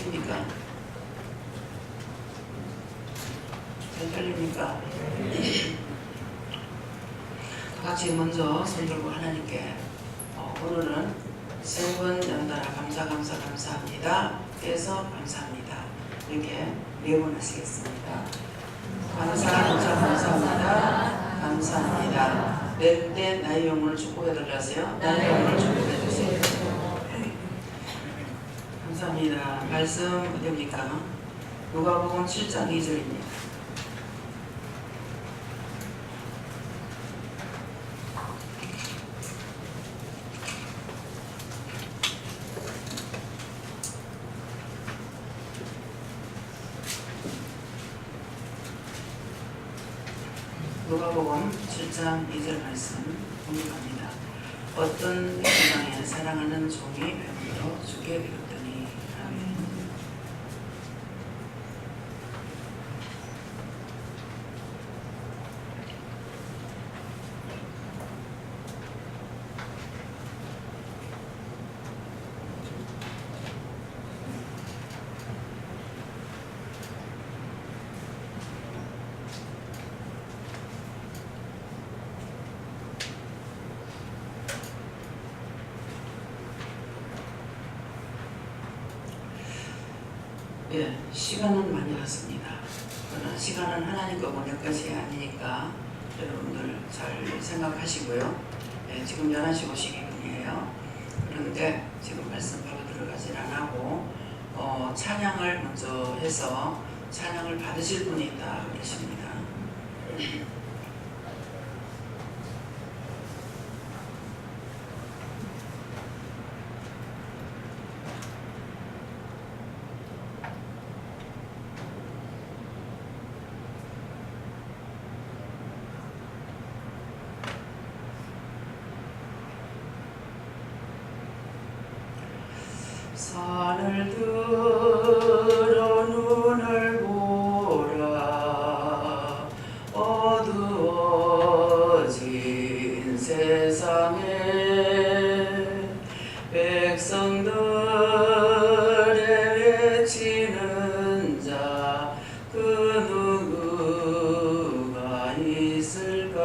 떨립니까? 잘 떨립니까? 같이 먼저 손들고 하나님께 오늘은 세 번 연달아 감사합니다. 그래서 감사합니다. 이렇게 네 번 하시겠습니다. 감사합니다. 감사합니다. 내 나의 영혼을 축복해달라 하세요. 나의 영혼을 축복해주세요. 감사합니다. 말씀 어디입니까? 누가복음 7장 2절입니다. 누가복음 7장 2절 말씀 공유합니다. 어떤 세상에 사랑하는 종이 배불러 죽게 되었더니. 아멘. 예, 시간은 많이 갔습니다. 그러나 시간은 하나님 거고 내 것이 아니니까 여러분들 잘 생각하시고요. 예, 지금 11시 52분이에요. 그런데 지금 말씀 바로 들어가질 않고 찬양을 먼저 해서 찬양을 받으실 분이 있다 그러십니다. 산을 들어 눈을 보라 어두워진 세상에 백성들의 외치는 자 그 누구가 있을까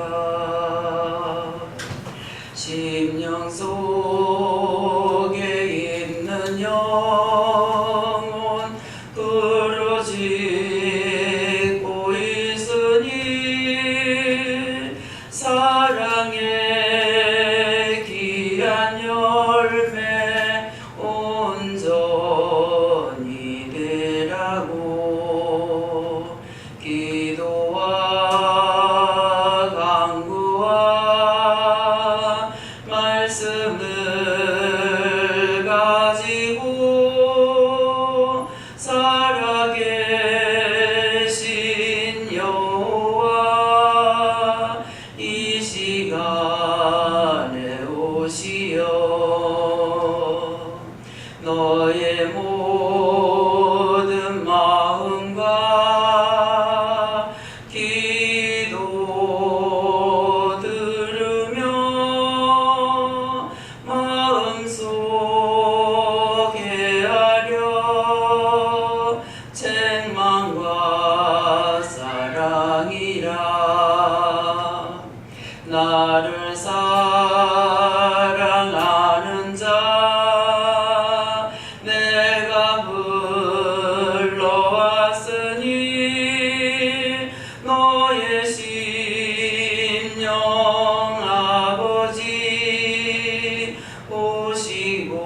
심령 속에 영혼 부르짖고 있으니 사랑의 귀한 열매 온전히 되라고 기도와 간구와 말씀을 가지고 살아계신 여호와 이 시간에 오시어 너의 모든 마음과 기도 들으며 마음속에 하려 책망과 사랑이라 나를 사랑하는 자 내가 불러왔으니 너의 심령 아버지 오시고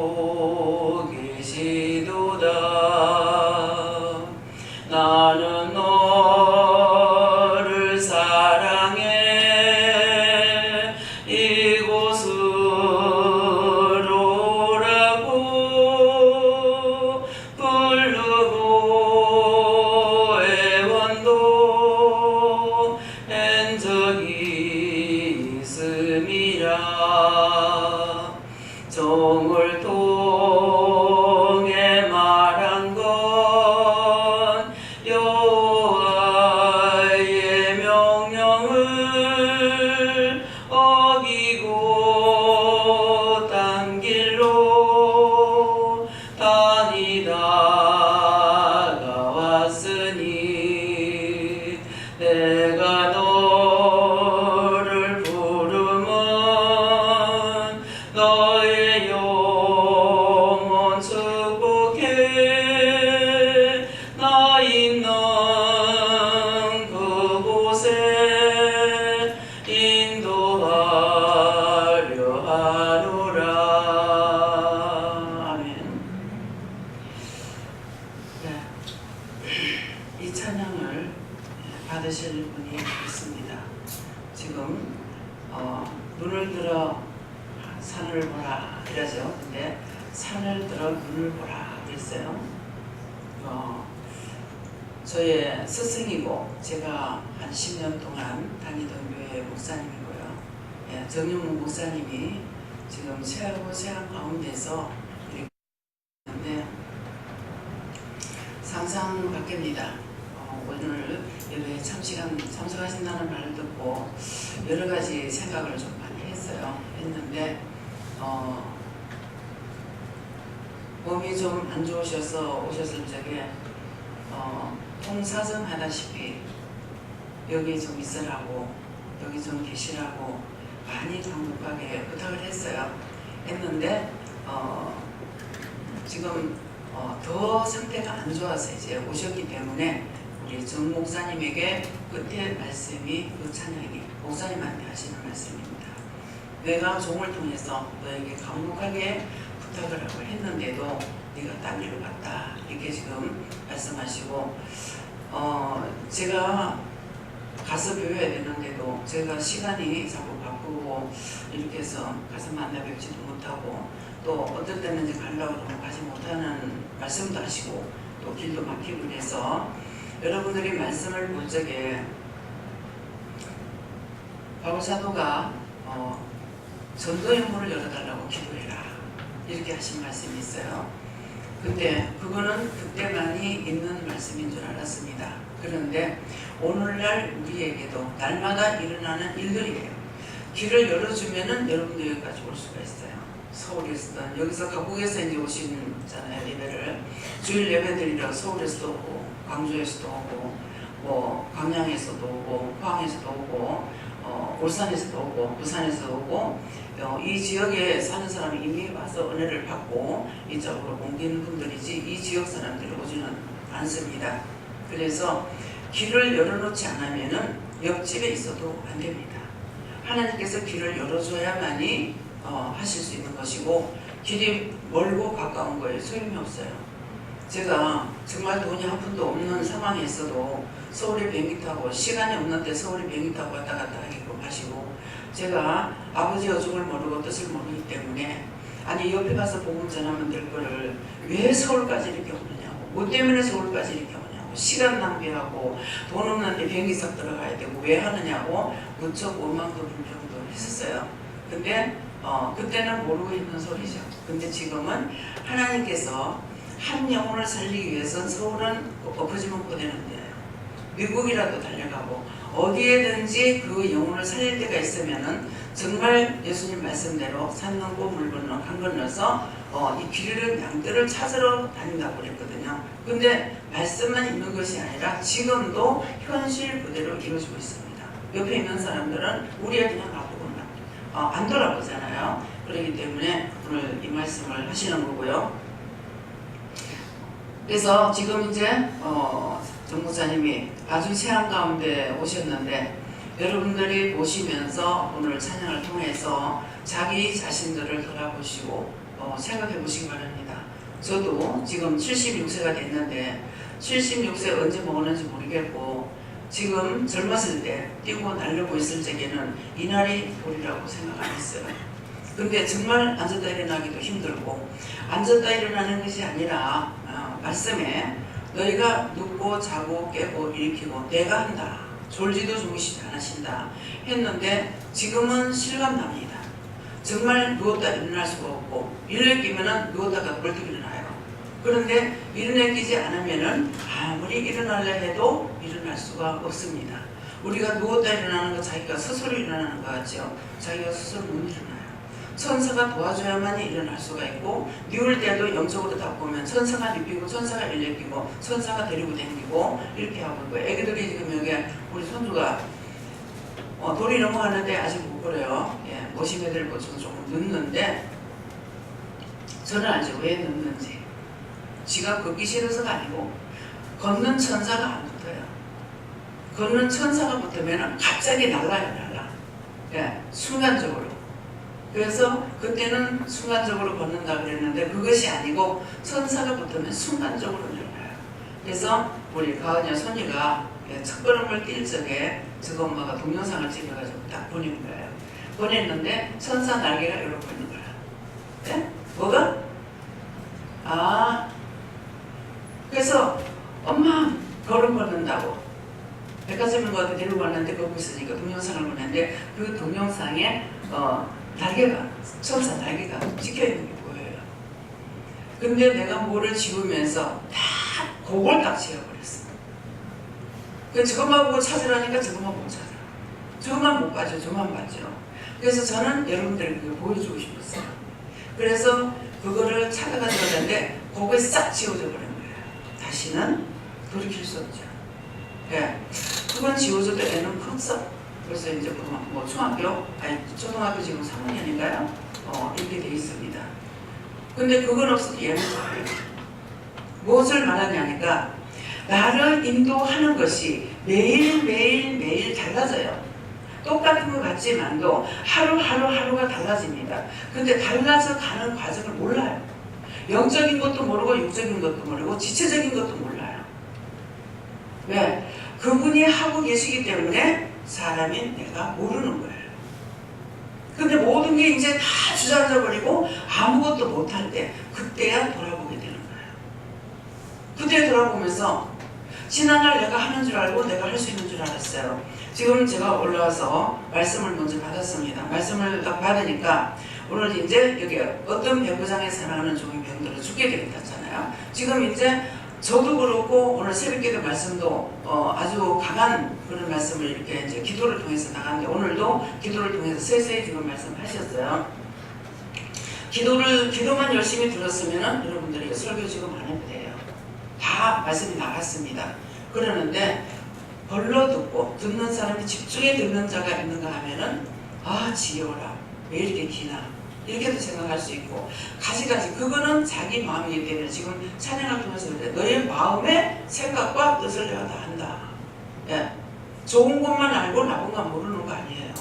계시도다. 나는 너를 사랑해 이곳으로 오라고 부르고 애원도 한 적이 있음이라 종을 통해 말한 건 여호와의 명령을 어기고 딴 길로 다니다 들어 산을 보라 이러죠. 근데 산을 들어 눈을 보라 그랬어요. 저의 스승이고 제가 한 10년 동안 다니던 교회 목사님이고요. 예, 정용문 목사님이 지금 최하고 최악 가운데서 이렇게 있는데 상상 밖입니다. 오늘 예배에 참석하신다는 말을 듣고 여러 가지 생각을 좀 많이 했는데 몸이 좀 안 좋으셔서 오셨을 적에 통사정 하다시피 여기 좀 있으라고 여기 좀 계시라고 많이 강력하게 부탁을 했는데 지금 더 상태가 안 좋아서 이제 오셨기 때문에 우리 정 목사님에게 끝에 말씀이 그 찬양이 목사님한테 하시는 말씀입니다. 내가 종을 통해서 너에게 강력하게 부탁을 하고 했는데도 네가 딴 길로 갔다 이렇게 지금 말씀하시고 제가 가서 배워야 되는데도 제가 시간이 자꾸 바쁘고 이렇게 해서 가서 만나 뵙지도 못하고 또 어떨 때는 이제 가려고 하면 가지 못하는 말씀도 하시고 또 길도 막히고 그래서 여러분들이 말씀을 볼 적에 바울 사도가 전도의 문을 열어달라고 기도해라 이렇게 하신 말씀이 있어요. 근데 그거는 그때만이 있는 말씀인 줄 알았습니다. 그런데 오늘날 우리에게도 날마다 일어나는 일들이에요. 길을 열어주면은 여러분도 여기까지 올 수가 있어요. 서울에서든 여기서 가곡에서 이제 오시잖아요. 예배를 주일 예배드리러 서울에서도 오고 광주에서도 오고 뭐 광양에서도 오고 포항에서도 오고 울산에서도 오고 부산에서도 오고 이 지역에 사는 사람이 이미 와서 은혜를 받고 이쪽으로 옮기는 분들이지 이 지역 사람들이 오지는 않습니다. 그래서 길을 열어놓지 않으면은 옆집에 있어도 안 됩니다. 하나님께서 길을 열어줘야만이 하실 수 있는 것이고 길이 멀고 가까운 거에 소용이 없어요. 제가 정말 돈이 한 푼도 없는 상황에 있어도 서울에 비행기 타고 시간이 없는데 서울에 비행기 타고 왔다 갔다 하게끔 하시고 제가 아버지 어종을 모르고 뜻을 모르기 때문에 아니 옆에 가서 복음 전하면 될 거를 왜 서울까지 이렇게 오느냐고 뭐 때문에 서울까지 이렇게 오냐고 시간 낭비하고 돈 없는데 비행기 싹 들어가야 되고 왜 하느냐고 무척 원망도 불평도 했었어요. 근데 그때는 모르고 있는 소리죠. 근데 지금은 하나님께서 한 영혼을 살리기 위해서는 서울은 엎어지면 보내는데 미국이라도 달려가고 어디에든지 그 영혼을 살릴 때가 있으면은 정말 예수님 말씀대로 산 넘고 물 건너 강 건너서 이 길을 양뜰을 찾으러 다닌다고 그랬거든요. 근데 말씀만 있는 것이 아니라 지금도 현실 그대로 이루어지고 있습니다. 옆에 있는 사람들은 우리가 그냥 놔두고는 안 돌아보잖아요. 그렇기 때문에 오늘 이 말씀을 하시는 거고요. 그래서 지금 이제 정 목사님이 아주 체험 가운데 오셨는데 여러분들이 보시면서 오늘 찬양을 통해서 자기 자신들을 돌아보시고 생각해 보시기 바랍니다. 저도 지금 76세가 됐는데 76세 언제 먹었는지 모르겠고 지금 젊었을 때 뛰고 날려고 있을 적에는 이날이 오리라고 생각 안 했어요. 근데 정말 앉았다 일어나기도 힘들고 앉았다 일어나는 것이 아니라 말씀에 너희가 눕고 자고 깨고 일으키고 내가 한다. 졸지도 주무시지 않으신다 했는데 지금은 실감납니다. 정말 누웠다 일어날 수가 없고 일으키면은 누웠다가 벌떡 일어나요. 그런데 일어나기지 않으면은 아무리 일어나려 해도 일어날 수가 없습니다. 우리가 누웠다 일어나는 거 자기가 스스로 일어나는 거 같죠. 자기가 스스로 못 일어나요. 천사가 도와줘야만 일어날 수가 있고 누울 때도 영적으로 다 보면 천사가 눕히고 천사가 일으키고 천사가 데리고 다니고 이렇게 하고 있고 애기들이 지금 여기 우리 손주가 돌이 넘어가는데 아직 못 걸어요. 예, 모심에 들고 조금 늦는데 저는 알죠. 왜 늦는지. 지가 걷기 싫어서가 아니고 걷는 천사가 안 붙어요. 걷는 천사가 붙으면 갑자기 날라요. 예, 순간적으로. 그래서 그때는 순간적으로 걷는다 그랬는데 그것이 아니고 천사가 붙으면 순간적으로 일어나요. 그래서 우리 가은이 손이가 첫 걸음을 뛸 적에 저거 엄마가 동영상을 찍어가지고 딱 보내는 거예요. 보냈는데 천사 날개가 이러고 있는 거야. 네? 뭐가? 아, 그래서 엄마 걸음 걷는다고 백화점인 거 데리고 왔는데 거기 있으니까 동영상을 보냈는데 그 동영상에 날개가 천사 날개가 찍혀있는 게 보여요. 근데 내가 뭐를 지우면서 다 그걸 딱 지워버렸어. 그 저것만 보고 찾으라니까 저것만 보고 찾아. 저것만 못 봐줘. 저만 봐줘. 그래서 저는 여러분들에게 그걸 보여주고 싶었어요. 그래서 그거를 찾아가려는데 그거에 싹 지워져 버린 거예요. 다시는 돌이킬 수 없죠. 예, 그건 지워져도 애는 컸어. 그래서 이제 뭐 중학교, 아니 초등학교 지금 3학년인가요? 이렇게 돼 있습니다. 근데 그건 없어도 얘는 잘해요. 무엇을 말하냐니까 나를 인도하는 것이 매일 달라져요. 똑같은 것 같지만도 하루가 달라집니다. 근데 달라져 가는 과정을 몰라요. 영적인 것도 모르고 육적인 것도 모르고 지체적인 것도 몰라요. 왜? 그분이 하고 계시기 때문에 사람인 내가 모르는 거예요. 근데 모든 게 이제 다 주저앉아 버리고 아무것도 못할 때 그때야 돌아보게 되는 거예요. 그때 돌아보면서 지난날 내가 하는 줄 알고 내가 할 수 있는 줄 알았어요. 지금 제가 올라와서 말씀을 먼저 받았습니다. 말씀을 딱 받으니까 오늘 이제 여기 어떤 배부장에 사랑하는 종의 병들어 죽게 되겠다잖아요. 지금 이제 저도 그렇고 오늘 새벽기도 말씀도 아주 강한 그런 말씀을 이렇게 이제 기도를 통해서 나가는데 오늘도 기도를 통해서 세세히 지금 말씀하셨어요. 기도만 열심히 들었으면은 여러분들이 설교 지금 안 해도 돼요. 다 말씀이 나갔습니다. 그러는데 벌러 듣는 사람이 집중해 듣는 자가 있는가 하면은 아 지겨워라 왜 이렇게 기나 이렇게도 생각할 수 있고 가지가지 그거는 자기 마음이기 때문에 지금 찬양을 통해서 그래 너의 마음의 생각과 뜻을 내가 다 한다. 예. 좋은 것만 알고 나쁜 건 모르는 거 아니에요.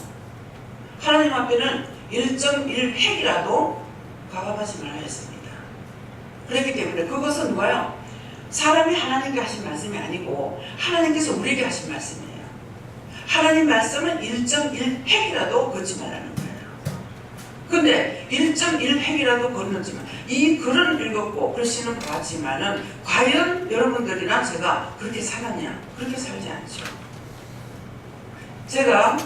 하나님 앞에는 1.1획이라도 가감하지 말아야 했습니다. 그렇기 때문에 그것은 뭐예요? 사람이 하나님께 하신 말씀이 아니고 하나님께서 우리에게 하신 말씀이에요. 하나님 말씀은 1.1획이라도 걷지 말라는 거예요. 근데 1.1획이라도 걷는지만 이 글은 읽었고 글씨는 봤지만은 과연 여러분들이나 제가 그렇게 살았냐? 그렇게 살지 않죠. 제가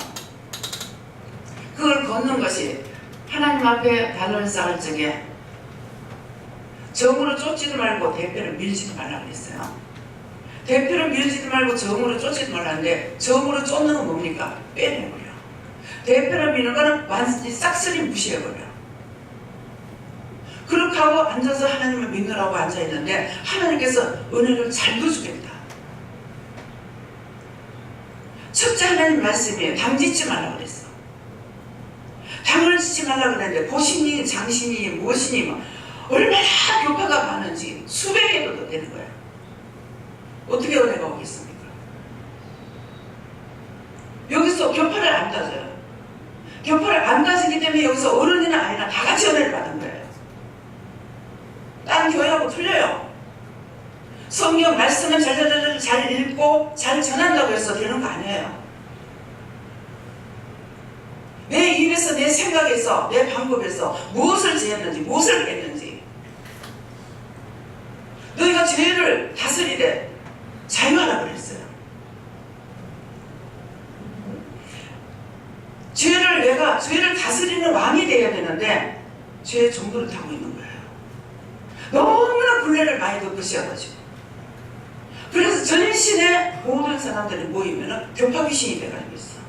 그걸 걷는 것이 하나님 앞에 단을 쌓을 적에 정으로 쫓지도 말고 대표를 밀지도 말라고 그랬어요. 대표를 밀지도 말고 정으로 쫓지도 말라는데 정으로 쫓는 건 뭡니까? 빼내버려. 대표를 미는 거는 완전히 싹쓸이 무시해버려. 그렇게 하고 앉아서 하나님을 믿느라고 앉아있는데 하나님께서 은혜를 잘도 주겠다. 첫째 하나님 말씀이에요. 당 짓지 말라고 그랬어. 당을 짓지 말라고 그랬는데 고신이 장신이 무엇이니 뭐 얼마나 교파가 많은지 수백 개도 더 되는 거야. 어떻게 은혜가 오겠습니까? 여기서 교파를 안 따져요. 교파를 안 따지기 때문에 여기서 어른이나 아이나 다 같이 은혜를 받은 거예요. 다른 교회하고 틀려요. 성경 말씀은 잘 읽고 잘 전한다고 해서 되는 거 아니에요. 내 입에서 내 생각에서 내 방법에서 무엇을 지었는지 무엇을 뺐는지 너희가 죄를 다스리되 자유하라 그랬어요. 죄를 다스리는 왕이 되어야 되는데 죄의 정도를 타고 있는 거예요. 너무나 굴레를 많이 덮으셔가지고 그래서 전신에 모든 사람들이 모이면 교파 귀신이 돼가지고 있어.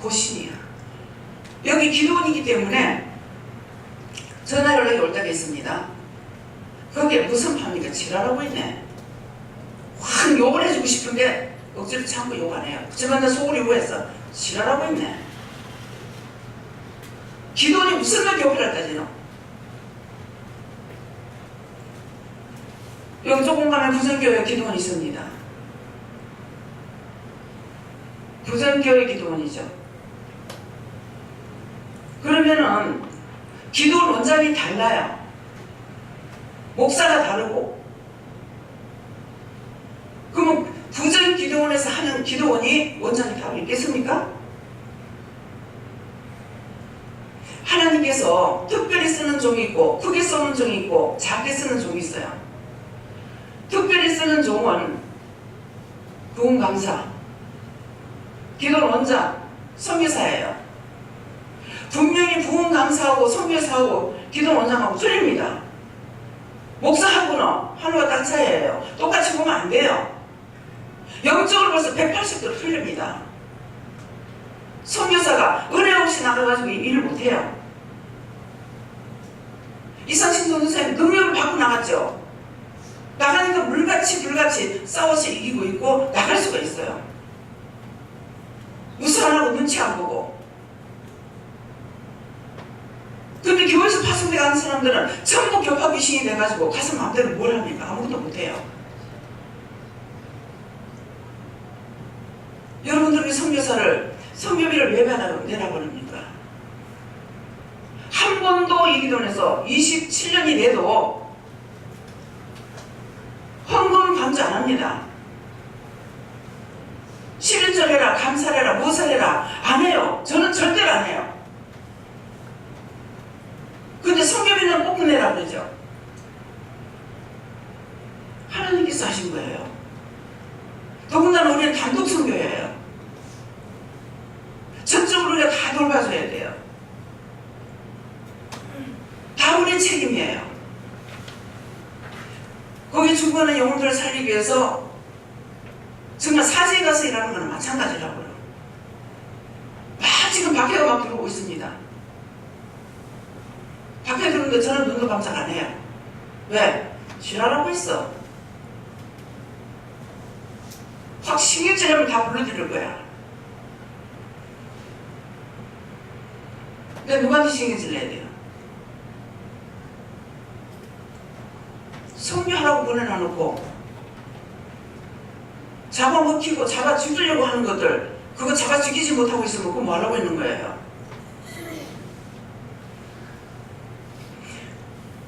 고신이야. 여기 기도원이기 때문에 전화 연락이 올 때가 있습니다. 거기에 무슨 판이가 지랄하고 있네. 확 욕을 해주고 싶은데 억지로 참고 욕 안 해요. 그렇지만 나 속으로 욕했어. 지랄하고 있네. 기도원이 무슨 말 교회를 따지노? 여기 조금 가면 부전교회 기도원이 있습니다. 부전교회 기도원이죠. 그러면은 기도원 원장이 달라요. 목사가 다르고. 그러면 부전 기도원에서 하는 기도원이 원장이 따로 있겠습니까? 하나님께서 특별히 쓰는 종이 있고 크게 쓰는 종이 있고 작게 쓰는 종이 있어요. 특별히 쓰는 종은 부흥 강사, 기도 원장, 선교사예요. 분명히 부흥 강사하고 선교사하고 기도 원장하고 틀립니다. 목사하고는 하루가 딴 차이예요. 똑같이 보면 안 돼요. 영적으로 벌써 180도 틀립니다. 선교사가 은혜 없이 나가가지고 일을 못해요. 이상신 전도사님 능력을 받고 나갔죠. 나가니까 불같이 싸워서 이기고 있고 나갈 수가 있어요. 무슨 안 하고 눈치 안 보고. 근데 교회에서 파송돼 가는 사람들은 전부 격파 귀신이 돼가지고 가서 마음대로 뭘 합니까? 아무것도 못해요. 여러분들이 선교사를 선교비를 예배하라고 내라버립니까? 한 번도 이 기도원에서 27년이 돼도 헌금 감사 안 합니다. 실은절해라, 감사해라, 무엇을해라 안 해요. 저는 절대로 안 해요. 근데 선교비는 꼭 내라 그러죠. 하나님께서 하신 거예요. 더군다나 우리는 단독 선교예요. 전적으로 우리가 다 돌봐줘야 돼요. 다 우리 책임이에요. 거기 죽어가는 영혼들을 살리기 위해서 정말 사지에 가서 일하는 거는 마찬가지라고요. 지금 박해가 막 들어오고 있습니다. 박해 들어오는데 저는 눈도 깜짝 안 해요. 왜? 지랄하고 있어. 확 신경질하면 다 불러들일 거야. 근데 누구한테 신경질 내야 돼요? 성교하라고 보내놔놓고 잡아먹히고 잡아 죽이려고 하는 것들, 그거 잡아 죽이지 못하고 있으면 그거 뭐 하려고 있는 거예요?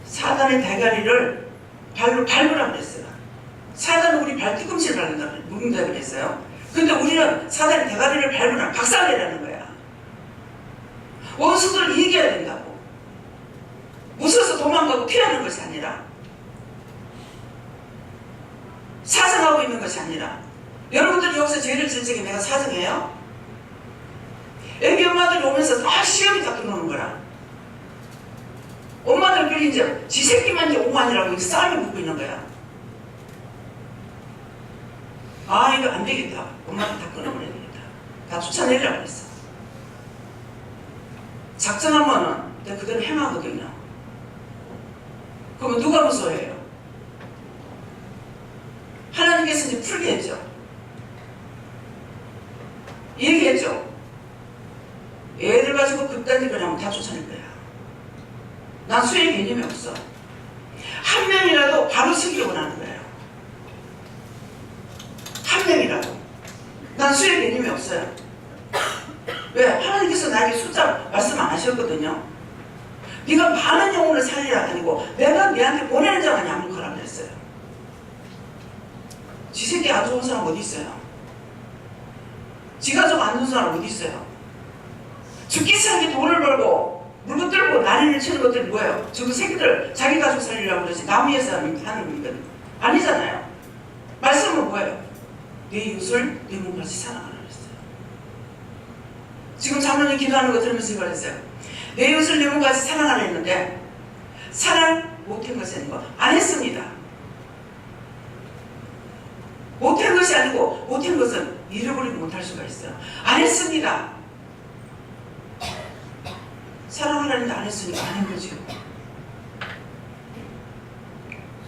사단의 대가리를 발로 밟으라 그랬어요. 사단은 우리 발 뒤꿈치를 밟는다 그랬어요. 근데 우리는 사단의 대가리를 밟으라, 박살내라는 거야. 원수들을 이겨야 된다고. 무서워서 도망가고 피하는 것이 아니라, 사정하고 있는 것이 아니라. 여러분들이 여기서 죄를 질 적에 내가 사정해요? 애기 엄마들이 오면서 다 시험이 다 들어오는 거라. 엄마들끼리 이제 지 새끼만 이제 오만이라고 싸움을 붙고 있는 거야. 아, 이거 안 되겠다. 엄마들 다 끊어버려야 되겠다. 다 쫓아내려고 했어. 작정하면은 내가 그대로 행하거든요. 그러면 누가 무서워해요? 하나님께서 이제 풀게 했죠. 얘기했죠. 애들 가지고 그딴 일을 하면 다 쫓아낼 거야. 난 수의 개념이 없어. 한 명이라도 바로 쓰기로 하는 거예요. 한 명이라도. 난 수의 개념이 없어요. 왜? 하나님께서 나에게 숫자 말씀 안 하셨거든요. 네가 많은 영혼을 살리라 아니고 내가 네한테 보내는 자만 양육하라 그랬어요. 지 새끼 안 좋은 사람 어디 있어요? 지 가족 안 좋은 사람 어디 있어요? 죽기 살기 돈을 벌고 물건 들고 난리를 치는 것들이 뭐예요? 저 새끼들 자기 가족 살리려고 그러지 남 위해서 하는 거거든요. 아니잖아요. 말씀은 뭐예요? 내 이웃을 내 몸같이 사랑하라 그랬어요. 지금 장로님 기도하는 거 들으면서 이걸 했어요. 내 이웃을 내 몸같이 사랑하라 했는데 사랑 못한 것이 아니고 안 했습니다. 못한 것이 아니고 못한 것은 잃어버리고 못할 수가 있어요. 안 했습니다. 사랑하라는데 안 했으니까 안 한 거죠.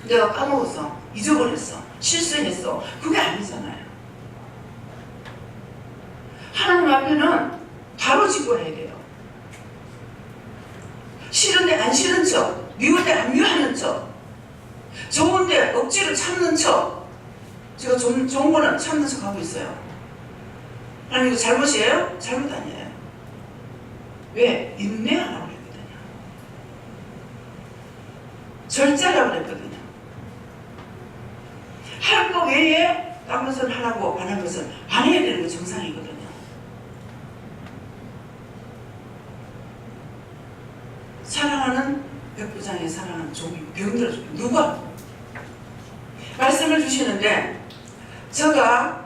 내가 까먹었어. 잊어버렸어. 실수했어. 그게 아니잖아요. 하나님 앞에는 바로 짓고 해야 돼요. 싫은데 안 싫은 척, 미운데 안 미워하는 척, 좋은데 억지로 참는 척. 제가 좋은 거는 참는 척 하고 있어요. 하나님 이거 잘못이에요? 잘못 아니에요. 왜? 인내하라고 그랬거든요. 절제하라고 그랬거든요. 할 거 외에 다른 것을 하라고 안 한 것은 안 해야 되는 게 정상이거든요. 사랑하는 백부장이 사랑하는 종이 병들어 죽어요. 누가? 말씀을 주시는데 제가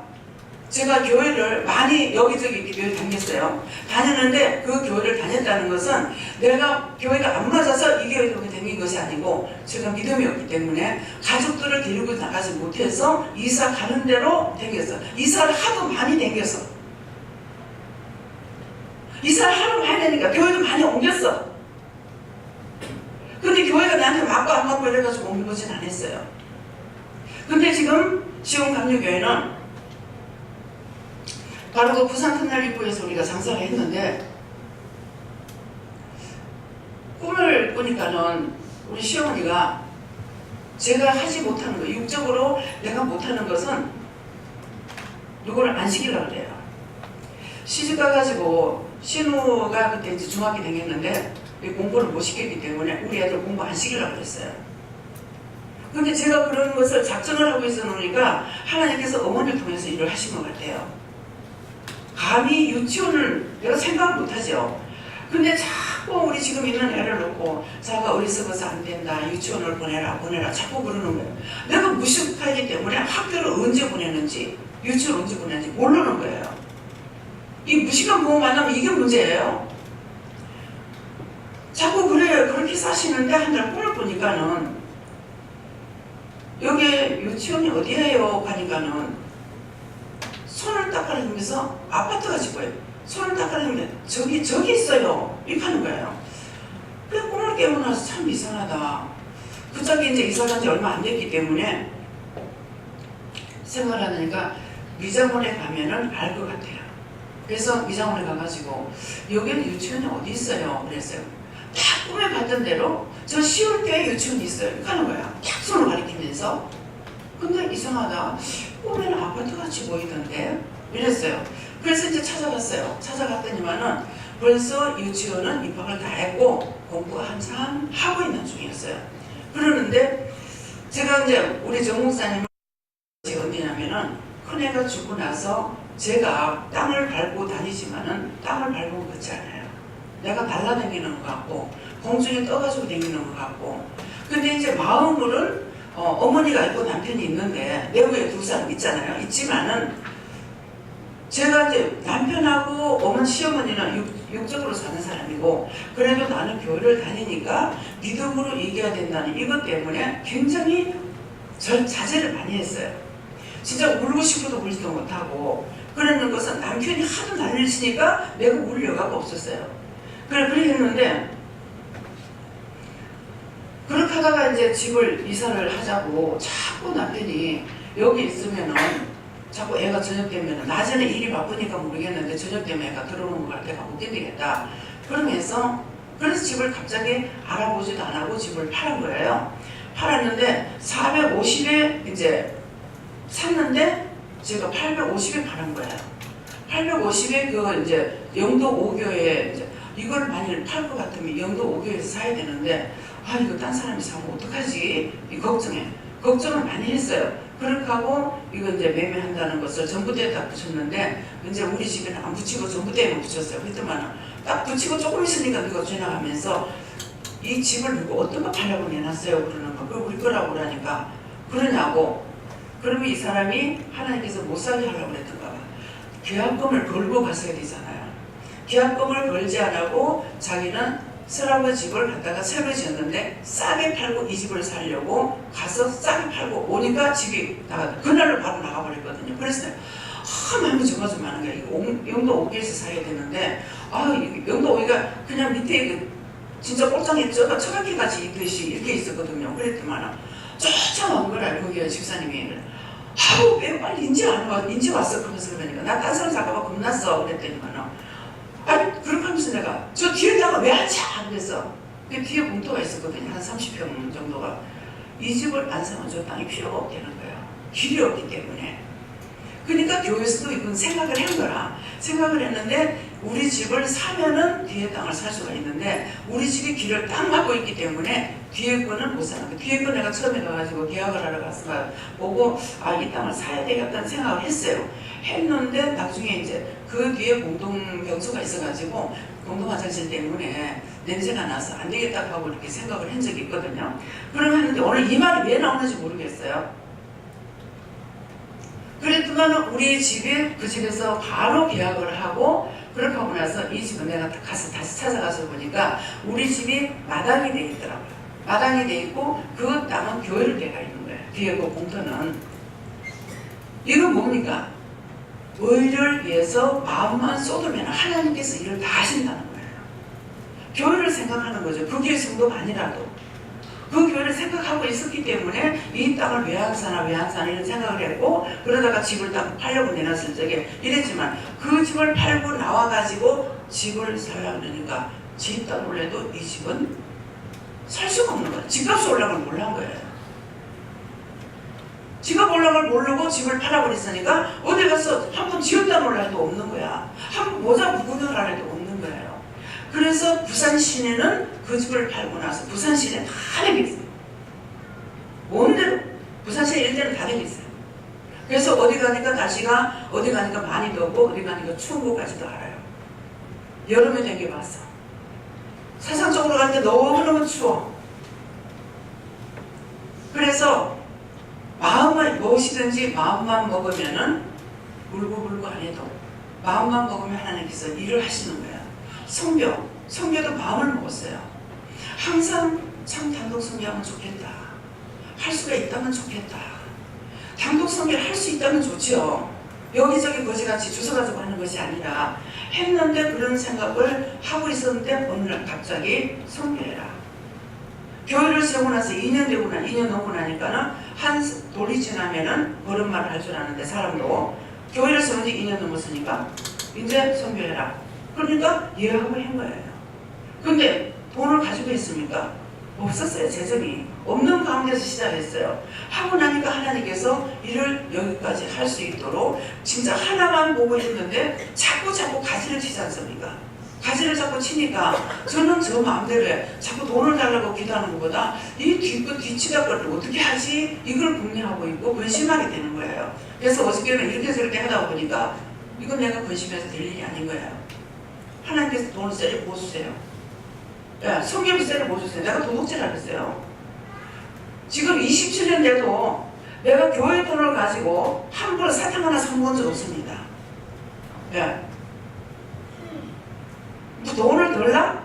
교회를 많이 여기저기 교회 다녔어요. 다녔는데 그 교회를 다녔다는 것은 내가 교회가 안 맞아서 이 교회로 다닌 것이 아니고 제가 믿음이 없기 때문에 가족들을 데리고 나가지 못해서 이사 가는 대로 다녔어. 이사를 하도 많이 다녔어. 이사를 하도 많이 다니까 교회도 많이 옮겼어. 근데 교회가 나한테 맞고 안 맞고 이래가지고 옮겨보진 않았어요. 근데 지금 시온감리교회는 바로 그 부산 터널 입구에서 우리가 장사를 했는데 꿈을 꾸니까는 우리 시어머니가 제가 하지 못하는 거, 육적으로 내가 못하는 것은 누구를 안 시키려고 그래요. 시집 가가지고 신우가 그때 이제 중학교 다녔는데 공부를 못 시켰기 때문에 우리 애들 공부 안 시키려고 그랬어요. 근데 제가 그런 것을 작정을 하고 있어 놓으니까 하나님께서 어머니를 통해서 일을 하신 것 같아요. 감히 유치원을 내가 생각 못하죠. 근데 자꾸 우리 지금 있는 애를 놓고 자가 어리석어서 안 된다, 유치원을 보내라 자꾸 그러는 거예요. 내가 무식하기 때문에 학교를 언제 보내는지 유치원 언제 보내는지 모르는 거예요. 이 무식한 부모 만나면 이게 문제예요. 자꾸 그렇게 사시는데 한 달 꿈을 꾸니까는 여기 유치원이 어디예요? 가니까는 손을 닦아내면서 아파트가 짓고요. 손을 닦아내면 저기 있어요. 이렇게 하는 거예요. 그래 꿈을 깨고 나서 참 이상하다. 그 짝이 이제 이사 간 지 얼마 안 됐기 때문에 생각을 하니까 미장원에 가면은 알 것 같아요. 그래서 미장원에 가가지고 여기는 유치원이 어디 있어요? 그랬어요. 다 꿈에 봤던 대로 저 시골교회 유치원이 있어요. 이렇게 하는 거야. 딱 손을 가리키면서. 근데 이상하다. 꿈에는 아파트같이 보이던데? 이랬어요. 그래서 이제 찾아갔어요. 찾아갔더니만은 벌써 유치원은 입학을 다 했고 공부가 한참 하고 있는 중이었어요. 그러는데 제가 이제 우리 정 목사님은 어디냐면은 큰애가 죽고 나서 제가 땅을 밟고 다니지만은 땅을 밟은 것 같지 않아요. 내가 날아다니는 것 같고 공중에 떠가지고 다니는 것 같고 근데 이제 마음으로는 어머니가 있고 남편이 있는데 내 위에 두 사람 있잖아요. 있지만은 제가 이제 남편하고 어머니 시어머니는 육적으로 사는 사람이고 그래도 나는 교회를 다니니까 믿음으로 이겨야 된다는 이것 때문에 굉장히 자제를 많이 했어요. 진짜 울고 싶어도 울지도 못하고 그러는 것은 남편이 하도 난리를 치니까 내가 울 여가가 없었어요. 그래 했는데 그렇게 하다가 이제 집을 이사를 하자고 자꾸 남편이 여기 있으면은 자꾸 애가 저녁 되면은 낮에는 일이 바쁘니까 모르겠는데 저녁 되면 애가 들어오는 거 같아 갖고 견디겠다. 그러면서 그래서 집을 갑자기 알아보지도 안 하고 집을 팔은 거예요. 팔았는데 450에 이제 샀는데 제가 850에 팔은 거예요. 850에 그 이제 영도 5교에 이제 이걸 만일 팔 것 같으면 영도 5교에서 사야 되는데 이거 딴 사람이 사면 어떡하지? 이 걱정을 많이 했어요. 그렇게 하고 이거 이제 매매한다는 것을 전부대에 딱 붙였는데 이제 우리 집에는 안 붙이고 전부대에만 붙였어요. 그랬더만 딱 붙이고 조금 있으니까 누가 지나가면서 이 집을 누구 어떤 거 팔라고 내놨어요? 그러는 거. 그걸 우리 거라고 그러니까 그러냐고. 그러면 이 사람이 하나님께서 못 살게 하려고 그랬던가 봐. 계약금을 걸고 갔어야 되잖아요. 계약금을 걸지 않고 자기는 서랍의 집을 갖다가 새로 지었는데 싸게 팔고 이 집을 살려고 가서 싸게 팔고 오니까 집이 그날로 바로 나가버렸거든요. 그래서 마음이 정말 많은 거야. 이거 영도 5개에서 사야 되는데 영도 5개가 그냥 밑에 진짜 꼴장에 처박혀같이 있듯이 이렇게 있었거든요. 그랬더만 쫓아온 거라 거기에 집사님이 왜 빨리 인지 왔어? 그러면서 그러니까 나 딴 사람 잠깐만 겁났어. 그랬더니만 그렇게 하면서 내가 저 뒤에다가 왜 앉아? 그래서 그 뒤에 공터가 있었거든요. 한 30평 정도가. 이 집을 안 사면 저 땅이 필요가 없다는 거예요. 길이 없기 때문에. 그러니까 교회에서도 이건 생각을 한 거라. 생각을 했는데 우리 집을 사면은 뒤에 땅을 살 수가 있는데 우리 집이 길을 딱 막고 있기 때문에 뒤에 거는 못 사는 거예요. 뒤에 거 내가 처음에 가가지고 계약을 하러 가서 보고 이 땅을 사야 되겠다는 생각을 했어요. 했는데 나중에 이제 그 뒤에 공동병수가 있어가지고 공동화장실 때문에 냄새가 나서 안 되겠다고 하고 이렇게 생각을 한 적이 있거든요. 그러면 했는데 오늘 이 말이 왜 나오는지 모르겠어요. 그랬더만 우리 집에 그 집에서 바로 계약을 하고 그렇게 하고 나서 이 집은 내가 가서 다시 찾아가서 보니까 우리 집이 마당이 돼 있더라고요. 마당이 돼 있고 그 땅은 교회를 돼가 있는 거예요. 뒤에 그 공터는. 이건 뭡니까? 의를 위해서 마음만 쏟으면 하나님께서 일을 다 하신다는 거예요. 교회를 생각하는 거죠. 그 교회 성도가 아니라도. 그 교회를 생각하고 있었기 때문에 이 땅을 왜 안 사나 이런 생각을 했고 그러다가 집을 딱 팔려고 내놨을 적에 이랬지만 그 집을 팔고 나와가지고 집을 살려고 그러니까 집값 올려도 이 집은 살 수가 없는 거예요. 집값이 올라간 걸 몰란 거예요. 집값 올라간 걸 모르고 집을 팔아버렸으니까 어디 가서 한번 지었다 몰라 해도 없는 거야. 한번 모자 묶으면 안 해도 없는 거예요. 그래서 부산 시내는 그 집을 팔고 나서 부산 시내 다 되겠어요. 뭔대로 부산 시내 일대는 다 되겠어요. 그래서 어디 가니까 날씨가 어디 가니까 많이 덥고 어디 가니까 추운 것까지도 알아요. 여름에 되게 봤어. 세상 쪽으로 가는데 너무너무 추워. 그래서 마음만 무엇이든지 마음만 먹으면은 울고불고 안 해도 마음만 먹으면 하나님께서 일을 하시는 거예요. 성교도 마음을 먹었어요. 항상 참 단독 성교하면 좋겠다. 할 수가 있다면 좋겠다. 단독 성교를 할 수 있다면 좋죠. 여기저기 거지같이 주워가지고 하는 것이 아니라 했는데 그런 생각을 하고 있었는데 어느 날 갑자기 성교해라. 교회를 세우고 나서 2년 되고 2년 넘고 나니까는 한 돌이 지나면은 버릇말을 할 줄 아는데 사람도 교회를 세운 지 2년 넘었으니까 이제 성교해라. 그러니까 예약을 한 거예요. 근데 돈을 가지고 있습니까? 없었어요. 재정이 없는 가운데서 시작했어요. 하고 나니까 하나님께서 일을 여기까지 할 수 있도록 진짜 하나만 보고 있는데 자꾸 가지를 치지 않습니까? 가지를 자꾸 치니까 저는 저 마음대로 해. 자꾸 돈을 달라고 기도하는 것보다 이 뒤치다거리를 어떻게 하지? 이걸 궁리하고 있고 근심하게 되는 거예요. 그래서 어저께는 이렇게 저렇게 하다 보니까 이건 내가 근심해서 될 일이 아닌 거예요. 하나님께서 돈을 세를 못 주세요. 야, 성경이 세를 못 주세요. 내가 도둑질 하겠어요. 지금 27년 돼도 내가 교회 돈을 가지고 함부로 사탕 하나 사먹은 적 없습니다. 야, 뭐 돈을 덜라?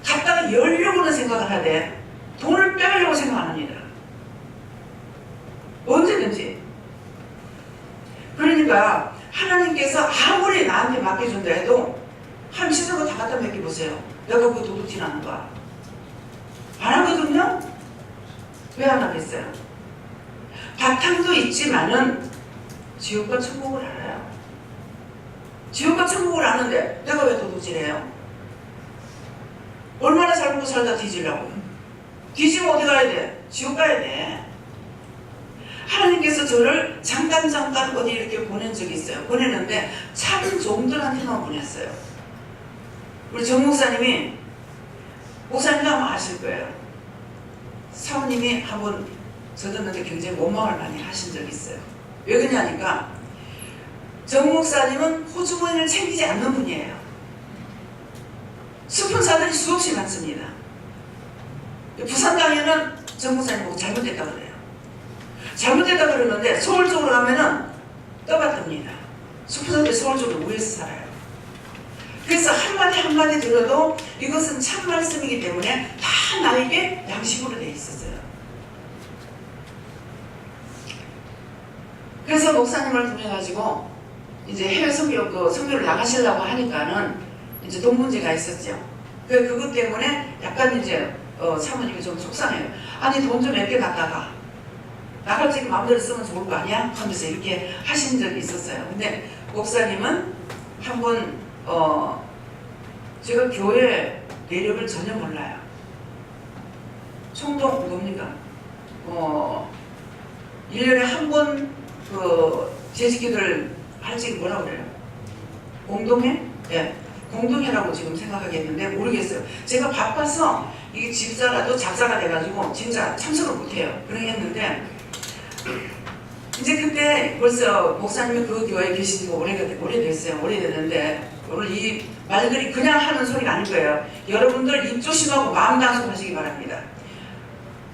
갖다가 열려고는 생각을 하되 돈을 빼가려고 생각 안 합니다. 언제든지. 그러니까 하나님께서 아무리 나한테 맡겨준다 해도 한 시설로 다 갖다 맡겨보세요. 내가 그 도둑질 하는가? 안 하거든요? 왜 안 하겠어요? 바탕도 있지만은 지옥과 천국을 알아요. 지옥과 천국을 아는데 내가 왜 도둑질해요? 얼마나 잘 먹고 살다 뒤지려고? 뒤지면 어디 가야 돼? 지옥 가야 돼. 하나님께서 저를 잠깐 어디 이렇게 보낸 적이 있어요. 보냈는데 참 종들한테만 보냈어요. 우리 정 목사님이, 목사님도 아마 아실 거예요. 사모님이 한번 저 듣는데 굉장히 원망을 많이 하신 적이 있어요. 왜 그러냐니까 정 목사님은 호주머니를 챙기지 않는 분이에요. 스폰서들이 수없이 많습니다. 부산 강에는 정 목사님 보고 잘못됐다 그래요. 잘못됐다 그러는데 서울 쪽으로 가면은 떠받듭니다. 스폰서들이 서울 쪽으로 우에서 살아요. 그래서 한마디 들어도 이것은 참 말씀이기 때문에 다 나에게 양식으로 돼 있었어요. 그래서 목사님을 통해가지고 이제 해외 선교를 나가시려고 하니까는 이제 돈 문제가 있었죠. 그것 때문에 약간 이제 사모님이 좀 속상해요. 아니 돈 좀 몇 개 갖다가 나갈 적에 마음대로 쓰면 좋을 거 아니야? 하면서 이렇게 하신 적이 있었어요. 근데 목사님은 한번 제가 교회 내력을 전혀 몰라요. 총동 뭡니까? 1년에 한 번 재직기도를 할 적이 뭐라고 그래요? 공동회? 네. 공동회라고 지금 생각하겠는데 모르겠어요. 제가 바빠서 이게 집사라도 작사가 돼가지고 진짜 참석을 못해요. 그러겠는데 이제 그때 벌써 목사님이 그 교회에 계신 지가 오래됐어요. 오래됐는데 오늘 이 말들이 그냥 하는 소리가 아닐 거예요. 여러분들 입 조심하고 마음 단속하시기 바랍니다.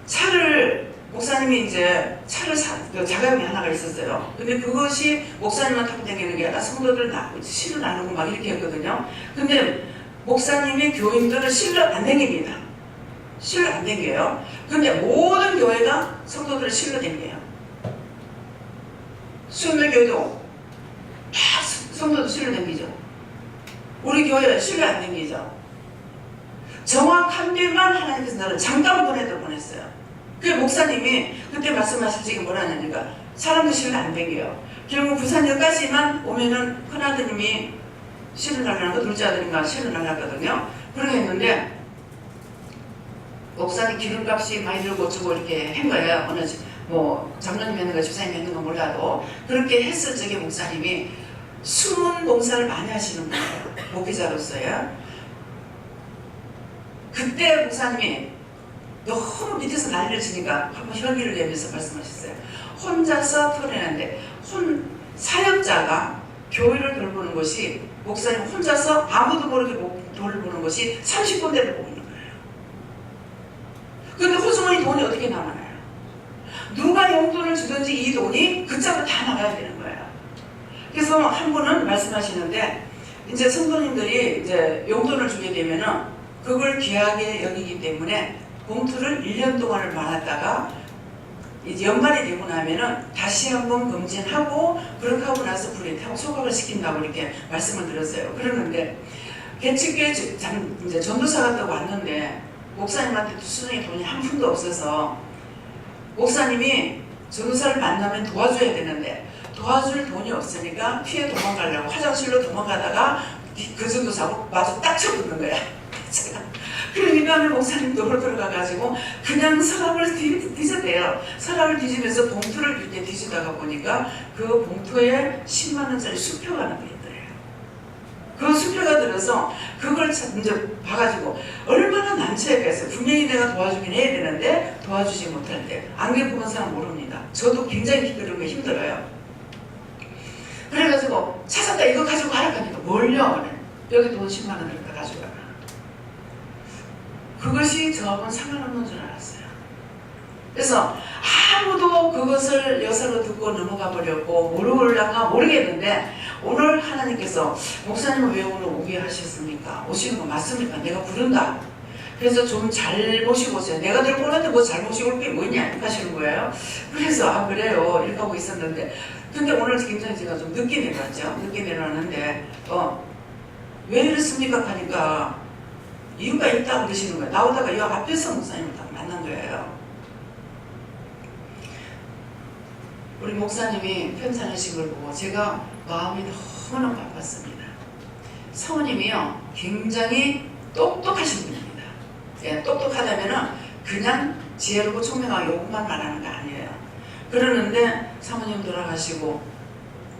차를 목사님이 이제 차를 자가용이 하나가 있었어요. 근데 그것이 목사님만 타고 다니는 게 아니라 성도들 실을 나누고 막 이렇게 했거든요. 근데 목사님이 교인들을 실로 안 다닙니다. 실로 안 다녀요. 근데 모든 교회가 성도들을 실로 다녀요. 수요일교회도 막 성도들 실로 다니죠. 우리 교회 실로 안 다니죠. 정확한 데만 하나님께서 나를 잠깐 보냈어요. 그 목사님이 그때 말씀하실 적이 뭐라냐니까 사람들 실로 안 다녀요. 결국 부산역까지만 오면은 큰아드님이 실을 날라는 거 둘째 아들인가 실을 날랐거든요. 그렇게 했는데 목사님 기름값이 많이 들고 어쩌고 이렇게 한 거예요. 어느 뭐 장로님 했는 거 집사님 했는 거 몰라도 그렇게 했을 적에 목사님이 숨은 봉사를 많이 하시는 거예요. 목회자로서요. 그때 목사님이 너무 밑에서 난리를 치니까 한번 혈기를 내면서 말씀하셨어요. 혼자서 토해내는데 사역자가 교회를 돌보는 것이 목사님 혼자서 아무도 모르게 돌보는 것이 30군데를 보고 있는 거예요. 근데 호주머니 돈이 어떻게 남아나요? 누가 용돈을 주든지 이 돈이 그쪽으로 다 나가야 되는 거예요. 그래서 한 분은 말씀하시는데 이제 성도님들이 이제 용돈을 주게 되면은 그걸 귀하게 여기기 때문에 봉투를 1년 동안을 말았다가 이제 연말이 되고 나면은 다시 한번 검진하고 그렇게 하고 나서 불에 타고 소각을 시킨다고 이렇게 말씀을 드렸어요. 그러는데 개측교회 이제 전도사 갔다고 왔는데 목사님한테 수중에 돈이 한 푼도 없어서 목사님이 전도사를 만나면 도와줘야 되는데 도와줄 돈이 없으니까 피해 도망가려고 화장실로 도망가다가 그 전도사하고 마주 딱 쳐붙는 거야. 그러니까 목사님 도로 들어가가지고 그냥 서랍을 뒤졌대요. 서랍을 뒤지면서 봉투를 이렇게 뒤지다가 보니까 그 봉투에 10만원짜리 수표가 하나 있더래요. 그 수표가 들어서 그걸 이제 봐가지고 얼마나 난처했겠어요. 분명히 내가 도와주긴 해야 되는데 도와주지 못할 때 안경 보는 사람 모릅니다. 저도 굉장히 그런 게 힘들어요. 그래가지고 찾았다 이거 가지고 가라 하니까 뭘요? 여기 돈 10만원을 다 가져가라. 그것이 저하고는 상관없는 줄 알았어요. 그래서 아무도 그것을 여사로 듣고 넘어가 버렸고 모르려나 모르겠는데 오늘 하나님께서 목사님은 왜 오늘 오게 하셨습니까? 오시는 거 맞습니까? 내가 부른다. 그래서 좀 잘 모시고 오세요. 내가 들고 오는데 뭐 잘 모시고 올 게 뭐냐 하시는 거예요. 그래서 아 그래요 이렇게 하고 있었는데 근데 오늘 굉장히 제가 좀 늦게 내려왔죠. 늦게 내려왔는데 왜 이랬습니까? 하니까 이유가 있다고 그러시는 거예요. 나오다가 이 앞에서 목사님을 딱 만난 거예요. 우리 목사님이 편찮으신 걸 보고 제가 마음이 너무너무 바빴습니다. 사모님이요 굉장히 똑똑하신 분입니다. 예, 똑똑하다면은 그냥 지혜롭고 총명하고 요것만 말하는 거 아니에요. 그러는데 사모님 돌아가시고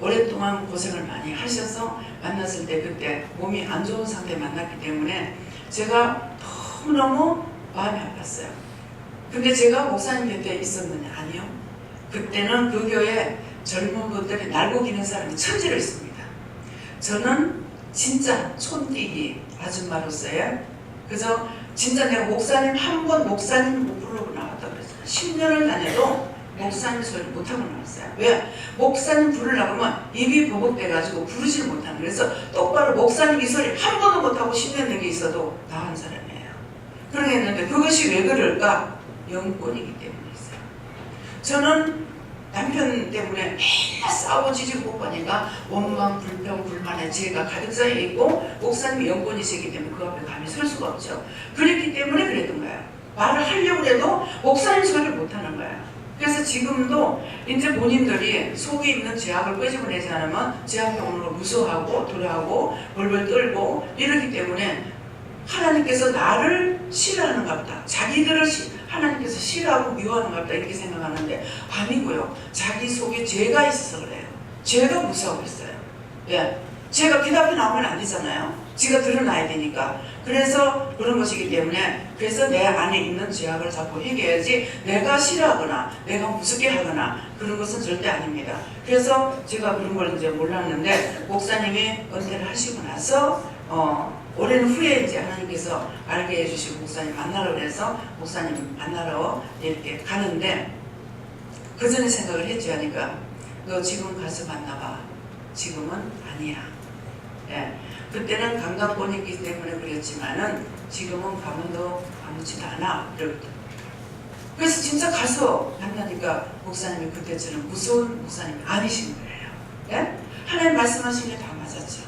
오랫동안 고생을 많이 하셔서 만났을 때 그때 몸이 안 좋은 상태에 만났기 때문에 제가 너무너무 마음이 아팠어요. 근데 제가 목사님 곁에 있었느냐? 아니요. 그때는 그 교회 젊은 분들이 날고 기는 사람이 천지로 있습니다. 저는 진짜 촌뛰기 아줌마로서의 그저 진짜 내가 목사님 한 번 목사님 못 부르고 나왔다고 그랬어요. 10년을 다녀도 목사님 소리 못하고 나왔어요. 왜? 목사님 부르려고 하면 입이 버벅대가지고 부르지를 못하는. 그래서 똑바로 목사님 이 소리 한 번도 못하고 10년 된 게 있어도 나간 사람이에요. 그렇게 했는데 그것이 왜 그럴까? 영권이기 때문이었어요. 저는 남편 때문에 맨날 싸우고 지지고 뽑으니까 원망, 불평, 불만에 죄가 가득 쌓여 있고 목사님이 영권이시기 때문에 그 앞에 감히 설 수가 없죠. 그랬기 때문에 그랬던 거예요. 말을 하려고 해도 목사님 소리를 못하는 거예요. 그래서 지금도 이제 본인들이 속에 있는 죄악을 끄집어내지 않으면 죄 앞에 오는 걸 무서워하고 두려워하고 벌벌 떨고 이러기 때문에 하나님께서 나를 싫어하는가 보다. 자기들을 하나님께서 싫어하고 미워하는가 보다 이렇게 생각하는데 아니고요. 자기 속에 죄가 있어서 그래요. 죄가 무서워 했어요. 예, 죄가 빛 앞에 나오면 안 되잖아요. 지가 드러나야 되니까. 그래서 그런 것이기 때문에 그래서 내 안에 있는 죄악을 자꾸 해결해야지 내가 싫어하거나 내가 무섭게 하거나 그런 것은 절대 아닙니다. 그래서 제가 그런 걸 이제 몰랐는데 목사님이 은퇴를 하시고 나서 오랜 후에 이제 하나님께서 알게 해주시고 목사님 만나러 그래서 목사님 만나러 이렇게 가는데 그 전에 생각을 했지 하니까 너 지금 가서 만나봐. 지금은 아니야. 예. 그때는 강간권이기 때문에 그랬지만은 지금은 가면도 아무렇지도 않아. 그래서 진짜 가서 만나니까 목사님이 그때처럼 무서운 목사님이 아니신 거예요. 예? 하나님 말씀하신 게 다 맞았죠.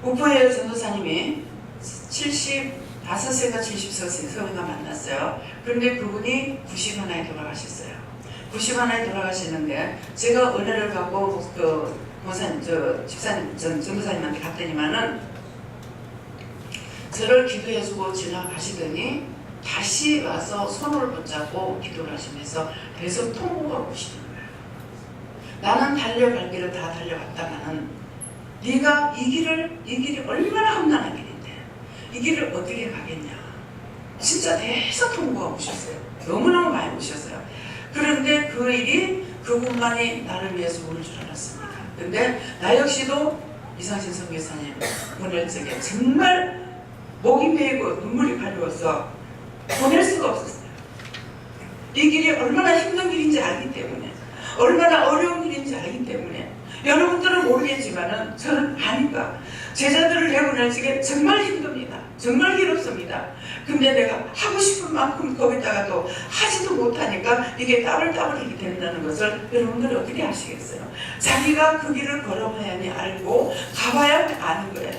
우포의 전도사님이 75세가 70세가 만났어요. 그런데 그분이 91에 돌아가셨어요. 91에 돌아가시는데 제가 은혜를 받고 그 권사님, 집사님, 전도사님한테 갔더니만은 저를 기도해주고 지나가시더니 다시 와서 손을 붙잡고 기도를 하시면서 계속 통보가 오시는 거예요. 나는 달려갈 길을 다 달려왔다가는 네가 이 길이 얼마나 험난한 길인데 이 길을 어떻게 가겠냐. 진짜 계속 통보가 오셨어요. 너무너무 많이 오셨어요. 그런데 그 일이 그분만이 나를 위해서 올 줄 알았습니다. 근데 나 역시도 이상신 선교사님 보낼 적에 정말 목이 메이고 눈물이 가려워서 보낼 수가 없었어요. 이 길이 얼마나 힘든 길인지 알기 때문에 얼마나 어려운 길인지 알기 때문에 여러분들은 모르겠지만은 저는 아니까 제자들을 내보낼 적에 정말 힘듭니다. 정말 괴롭습니다. 근데 내가 하고 싶은 만큼 거기다가도 하지도 못하니까 이게 따블따블하게 된다는 것을 여러분들이 어떻게 아시겠어요? 자기가 그 길을 걸어봐야니 알고 가봐야 아는 거예요.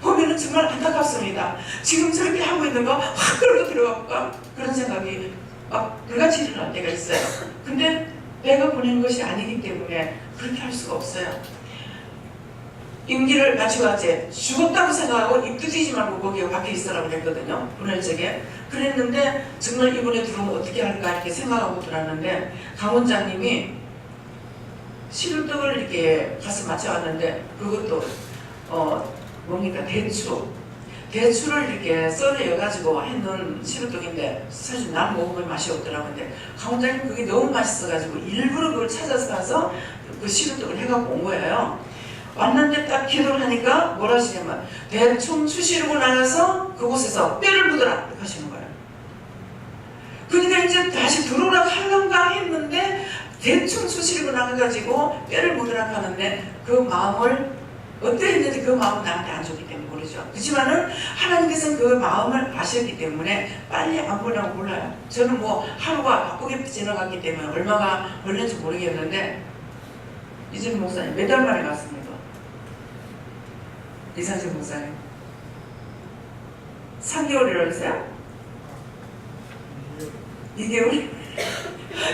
보면은 정말 안타깝습니다. 지금 저렇게 하고 있는 거 확 끌고 들어갈까? 그런 생각이 막 불같이 일어날 때가 있어요. 근데 내가 보내는 것이 아니기 때문에 그렇게 할 수가 없어요. 임기를 마치고왔지 죽었다고 생각하고 입도 튀지 말고 거기에 밖에 있으라고 그랬거든요. 보낼 적에. 그랬는데 정말 이번에 들어오면 어떻게 할까 이렇게 생각하고 들었는데 강원장님이 시루떡을 이렇게 가서 맞춰왔는데 그것도 뭡니까 대추를 이렇게 썰어여가지고 해놓은 시루떡인데 사실 난 먹으면 맛이 없더라고요. 근데 강원장님 그게 너무 맛있어가지고 일부러 그걸 찾아서 가서 그 시루떡을 해갖고 온 거예요. 왔는데 딱 기도를 하니까 뭐라 하시냐면 대충 수시르고 나가서 그곳에서 뼈를 묻어라 이렇게 하시는 거예요. 그러니까 이제 다시 들어오라고 하려는가 했는데 대충 수시르고 나가가지고 뼈를 묻어라 하는데 그 마음을 어떻게 했는지 그 마음은 나한테 안 좋기 때문에 모르죠. 그렇지만은 하나님께서는 그 마음을 아셨기 때문에 빨리 안 보내고 몰라요. 저는 뭐 하루가 바쁘게 지나갔기 때문에 얼마가 걸렸는지 모르겠는데 이재명 목사님 몇 달 만에 갔습니다. 이상신 목사님 3개월이라고 했어요? 2개월?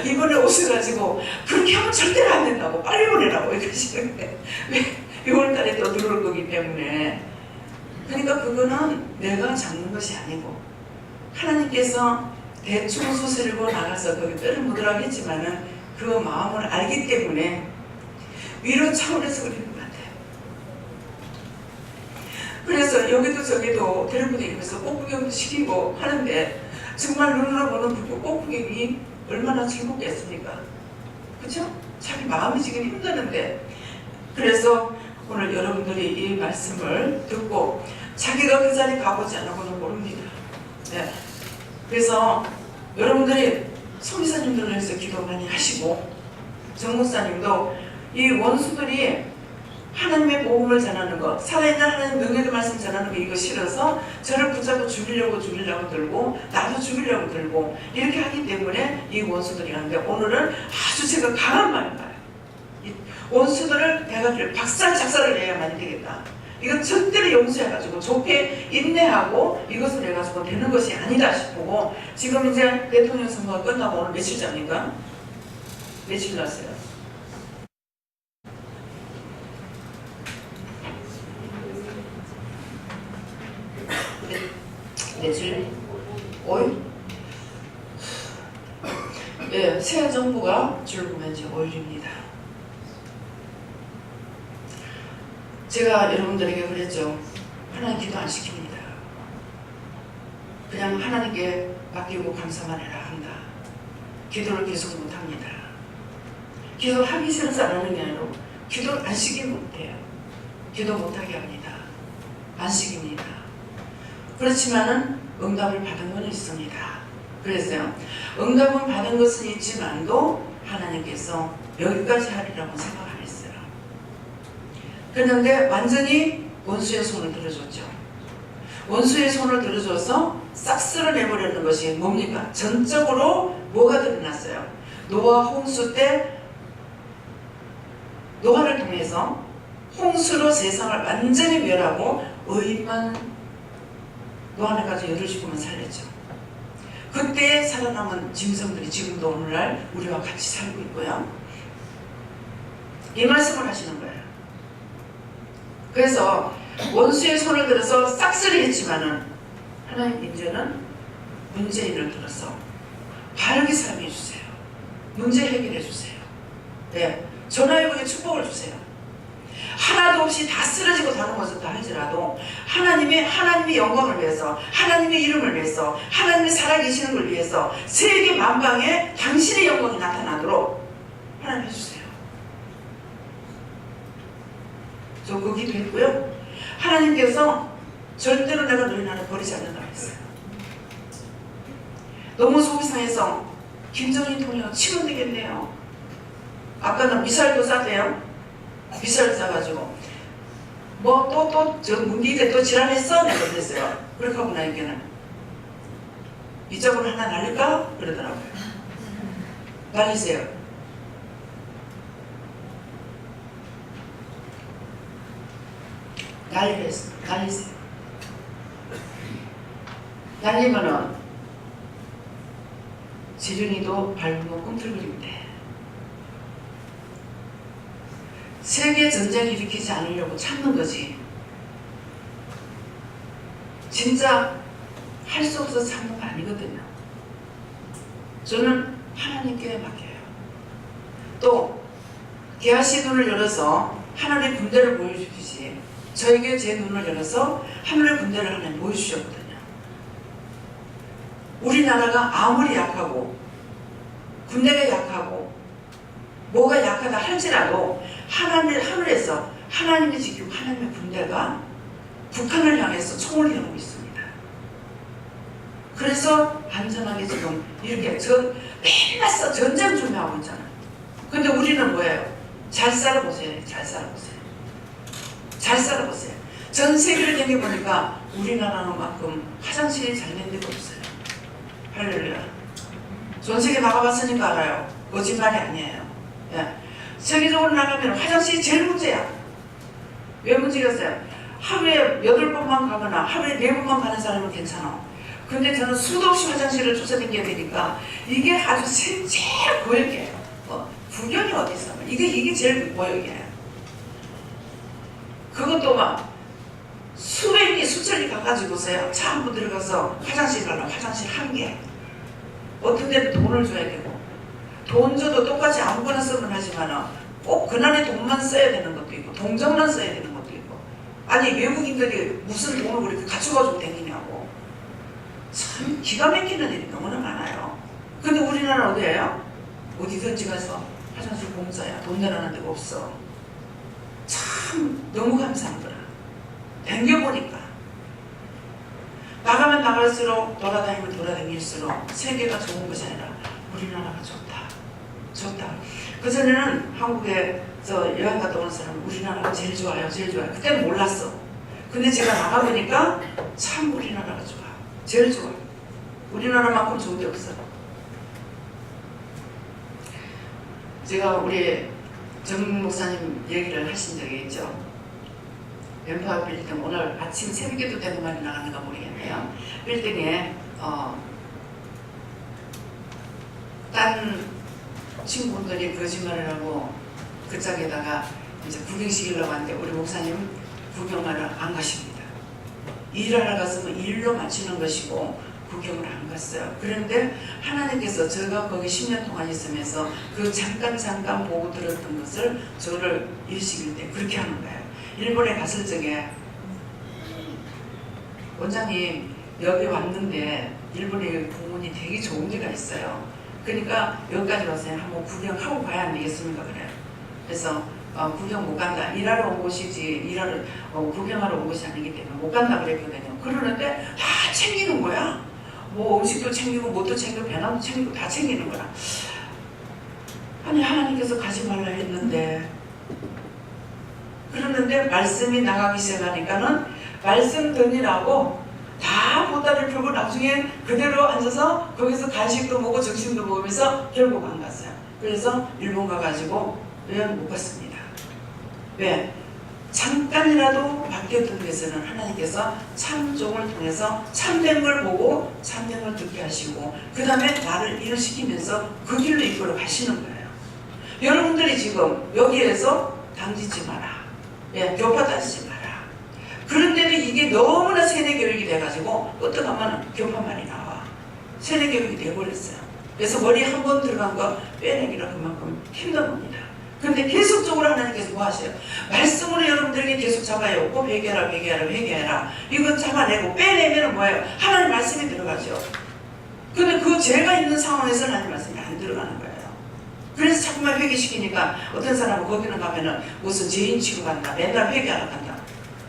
이번에 오셔가지고 그렇게 하면 절대로 안 된다고 빨리 보내라고 이러시는데 왜 6월달에 또 들어올 거기 때문에 그러니까 그거는 내가 잡는 것이 아니고 하나님께서 대충 수술고 나가서 거기 뼈를 묻으라고 했지만은 그 마음을 알기 때문에 위로 차원에서 그러는 것 같아요. 그래서 여기도 저기도 데려보내면서 꽃구경도 시키고 하는데 정말 눈으로 보는 그 꽃구경이 얼마나 즐겁겠습니까? 그렇죠? 자기 마음이 지금 힘드는데 그래서 오늘 여러분들이 이 말씀을 듣고 자기가 그 자리에 가보지 않고는 모릅니다. 네. 그래서 여러분들이 성기사님들을 위해서 기도 많이 하시고 정목사님도 이 원수들이 하나님의 복음을 전하는 것, 살아있는 하나님 명예의 말씀 전하는 거 이거 싫어서 저를 붙잡고 죽이려고 들고 나도 죽이려고 들고 이렇게 하기 때문에 이 원수들이 하는데 오늘은 아주 제가 강한 말인 거예요. 원수들을 내가 박살작살을 내야만 되겠다. 이건 절대로 용서해가지고 좋게 인내하고 이것을 해가지고 되는 것이 아니다 싶고 지금 이제 대통령 선거가 끝나고 오늘 며칠 전입니까? 며칠 났어요? 며칠? 5일? 예, 새 정부가 출범한 지 5일입니다. 제가 여러분들에게 그랬죠. 하나님 기도 안 시킵니다. 그냥 하나님께 맡기고 감사만 해라 한다. 기도를 계속 못합니다. 기도하기 싫어서 안 하는 게 아니라 기도를 안 시키면 못해요. 기도 못하게 합니다. 안 시킵니다. 그렇지만은 응답을 받은 건 있습니다. 그랬어요. 응답을 받은 것은 있지만도 하나님께서 여기까지 하리라고 생각 안 했어요. 그런데 완전히 원수의 손을 들어줬죠. 원수의 손을 들어줘서 싹 쓸어내버리는 것이 뭡니까? 전적으로 뭐가 드러났어요? 노아 홍수 때 노아를 통해서 홍수로 세상을 완전히 멸하고 의인만 노아를 가지고 8식구만 살렸죠. 그때 살아남은 짐승들이 지금도 오늘날 우리와 같이 살고 있고요. 이 말씀을 하시는 거예요. 그래서 원수의 손을 들어서 싹쓸이 했지만은 하나님 이제는 문재인을 들어서 바르게 삶해 주세요. 문제 해결해 주세요. 네, 전화위복의 축복을 주세요. 하나도 없이 다 쓰러지고 다 넘어졌다 할지라도 하나님의 영광을 위해서, 하나님의 이름을 위해서, 하나님이 살아계시는 걸 위해서 세계 만방에 당신의 영광이 나타나도록 하나님 해주세요. 저 그 기도했고요. 하나님께서 절대로 내가 너희 나라 버리지 않는다고 했어요. 너무 속이 상해서 김정인 통역 치면 되겠네요. 아까는 미사일도 쐈대요. 미사일 쏴가지고 뭐 저 문기대 또 지랄했어? 내가 그랬어요. 그렇게 하고 나에게는 이쪽으로 하나 날릴까? 그러더라고요. 날리세요. 날리세요. 날리면은 지렁이도 밟으면 꿈틀거립니다. 세계 전쟁 일으키지 않으려고 참는 거지. 진짜 할 수 없어서 참는 거 아니거든요. 저는 하나님께 맡겨요. 또 개아시 눈을 열어서 하늘의 군대를 보여주듯이 저에게 제 눈을 열어서 하늘의 군대를 하나님 보여주셨거든요. 우리나라가 아무리 약하고 군대가 약하고 뭐가 약하다 할지라도 하늘에서 하나님이 지키고 하나님의 군대가 북한을 향해서 총을 겨누고 있습니다. 그래서 안전하게 지금 이렇게 맨날 전쟁 준비하고 있잖아요. 근데 우리는 뭐예요? 잘 살아보세요. 잘 살아보세요. 잘 살아보세요. 전 세계를 다녀보니까 우리나라만큼 화장실이 잘 된 데가 없어요. 할렐루야. 전 세계 나가봤으니까 알아요. 거짓말이 아니에요. 예. 세계적으로 나가면 화장실이 제일 문제야. 왜 문제겠어요? 하루에 8번만 가거나 하루에 4번만 가는 사람은 괜찮아. 근데 저는 수도 없이 화장실을 쫓아다녀야 되니까 이게 아주 제일 고역이에요. 구경이 어디 있어? 이게 제일 고역이에요. 그것도 막 수백리 수천리 가가지고서요. 차 한 번 들어가서 화장실 가려면 화장실 한 개. 어떤 데는 돈을 줘야 되고 돈 줘도 똑같이 아무거나 쓰면 하지만 꼭 그날의 돈만 써야 되는 것도 있고 동전만 써야 되는 것도 있고 아니 외국인들이 무슨 돈을 그렇게 갖춰가지고 다니냐고 참 기가 막히는 일이 너무나 많아요. 근데 우리나라 어디예요? 어디든지 가서 화장실 공짜야. 돈 내라는 데가 없어. 참 너무 감사한 거라. 댕겨보니까 나가면 나갈수록 돌아다니면 돌아다닐수록 세계가 좋은 것이 아니라 우리나라가 좋다. 그전에는 한국에서 여행 갔다 온 사람은 우리나라가 제일 좋아요. 그때는 몰랐어. 근데 제가 나가보니까 참 우리나라가 좋아. 제일 좋아. 우리나라만큼 좋은 데 없어. 제가 우리 정 목사님 얘기를 하신 적이 있죠. 엠파워 빌딩 오늘 아침 새벽에도 되는 말이 나가는가 모르겠네요. 빌딩에 딴 친구들이 거짓말을 하고 그 짝에다가 이제 구경시키려고 하는데 우리 목사님 구경하러 안 가십니다. 일하러 갔으면 일로 맞추는 것이고 구경을 안 갔어요. 그런데 하나님께서 제가 거기 10년 동안 있으면서 그 잠깐 보고 들었던 것을 저를 일식일 때 그렇게 하는 거예요. 일본에 갔을 적에 원장님 여기 왔는데 일본에 공원이 되게 좋은 데가 있어요. 그러니까 여기까지 와서 한번 구경하고 가야 안 되겠습니까? 그래요. 그래서 구경 못 간다. 일하러 온 곳이지 구경하러 온 곳이 아니기 때문에 못 간다 그랬거든요. 그러는데 다 챙기는 거야. 뭐 음식도 챙기고 뭐도 챙기고 배낭도 챙기고 다 챙기는 거야. 아니 하나님께서 가지 말라 했는데 그러는데 말씀이 나가기 시작하니까는 말씀 듣느라고 다 보따리를 풀고 나중에 그대로 앉아서 거기서 간식도 먹고 점심도 먹으면서 결국 안 갔어요. 그래서 일본 가가지고 여행 못 갔습니다. 왜? 잠깐이라도 바뀌었던 데서는 하나님께서 참종을 통해서 참된 걸 보고 참된 걸 듣게 하시고 그 다음에 나를 일시키면서 그 길로 이끌어 가시는 거예요. 여러분들이 지금 여기에서 당짓지 마라. 교파 따지지 마라. 그런데도 이게 너무나 세뇌교육이 돼가지고 어떻게 하면 교파만이 나와. 세뇌교육이 돼버렸어요. 그래서 머리 한 번 들어간 거 빼내기가 그만큼 힘든 겁니다. 그런데 계속적으로 하나님께서 뭐 하세요? 말씀으로 여러분들에게 계속 잡아요. 꼭 회개하라 회개하라 회개하라. 이거 잡아내고 빼내면 뭐예요? 하나님 말씀이 들어가죠. 근데 그 죄가 있는 상황에서는 하나님 말씀이 안 들어가는 거예요. 그래서 자꾸만 회개시키니까 어떤 사람은 거기는 가면은 무슨 죄인 취급한다. 맨날 회개하러 간다.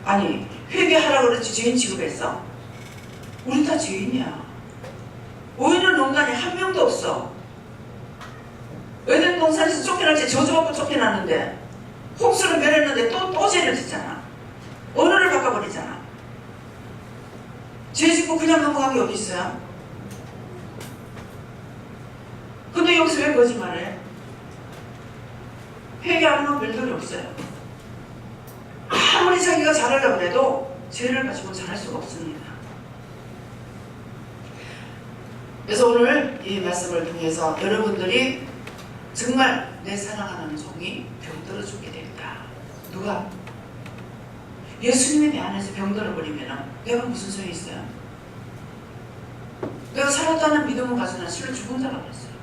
아니 회개하라고 그렇지 죄인 취급했어? 우리 다 죄인이야. 오히려 농간이 한 명도 없어. 에덴 동산에서 쫓겨날 때 저주받고 쫓겨났는데 홍수를 멸했는데 또 죄를 짓잖아. 언어를 바꿔버리잖아. 죄 짓고 그냥 넘어간 게 어디 있어요? 근데 여기서 왜 거짓말해? 회개하는 별들이 없어요. 아무리 자기가 잘하려고 해도 죄를 가지고 잘할 수가 없습니다. 그래서 오늘 이 말씀을 통해서 여러분들이 정말 내 사랑하는 종이 병들어 죽게 된다. 누가? 예수님이 내 안에서 병들어 버리면 내가 무슨 소용이 있어요? 내가 살았다는 믿음을 가지고 난 실로 죽은 자가 됐어요.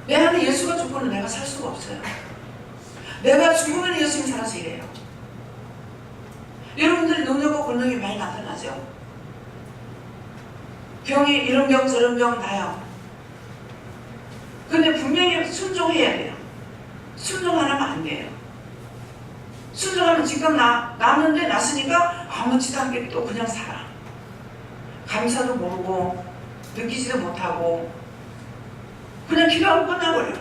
내 안에 예수가 죽고는 내가 살 수가 없어요. 내가 죽으면 예수님이 살아서 이래요. 여러분들이 능력과 권능이 많이 나타나죠. 병이 이런 병 저런 병 나요. 근데 분명히 순종해야 돼요. 순종 안 하면 안 돼요. 순종하면 지금 났는데 났으니까 아무렇지도 않게 또 그냥 살아. 감사도 모르고 느끼지도 못하고 그냥 기도하고 끝나버려.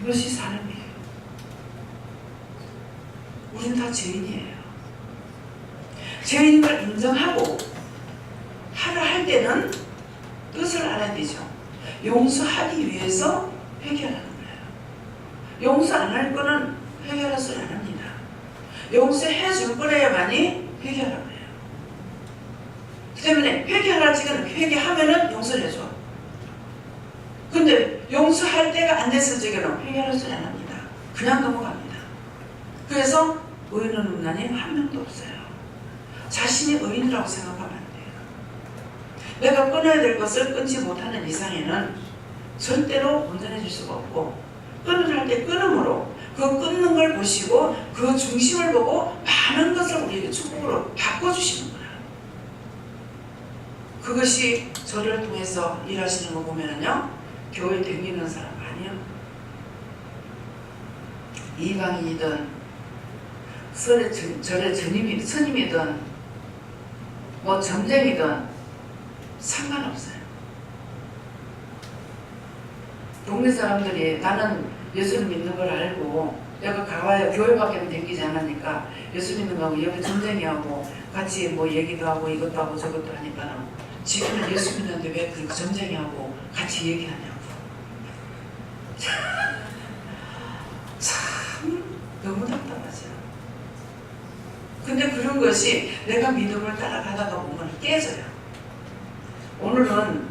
이것이 사람이에요. 우린 다 죄인이에요. 죄인인 걸 인정하고 하라 할 때는 뜻을 알아야 되죠. 용서하기 위해서 회개하는 거예요. 용서 안 할 거는 회개할 소리 안 합니다. 용서해 줄 거래야만이 회개하라고 해요. 그 때문에 회개하라 지금 회개하면은 용서를 해줘. 근데 용서할 때가 안 됐을 적에는 회개할 소리 안 합니다. 그냥 넘어갑니다. 그래서 의인은 없나니 한 명도 없어요. 자신이 의인이라고 생각하면 안 돼요. 내가 끊어야 될 것을 끊지 못하는 이상에는 절대로 온전해 질 수가 없고 끊을 할 때 끊음으로 그 끊는 걸 보시고 그 중심을 보고 많은 것을 우리에게 축복으로 바꿔주시는 거예요. 그것이 저를 통해서 일하시는 거 보면은요, 교회 다니는 사람 아니요. 이방인이든 절의 스님이든 뭐 점쟁이든 상관없어요. 동네 사람들이 나는 예수를 믿는 걸 알고 내가 가봐야 교회밖에 다니지 않으니까 예수 믿는 거하고 여기 점쟁이하고 같이 뭐 얘기도 하고 이것도 하고 저것도 하니까 지금은 예수 믿는데 왜 그 점쟁이하고 같이 얘기하냐고. 참 너무 답답하죠. 근데 그런 것이 내가 믿음을 따라가다가 보면 깨져요. 오늘은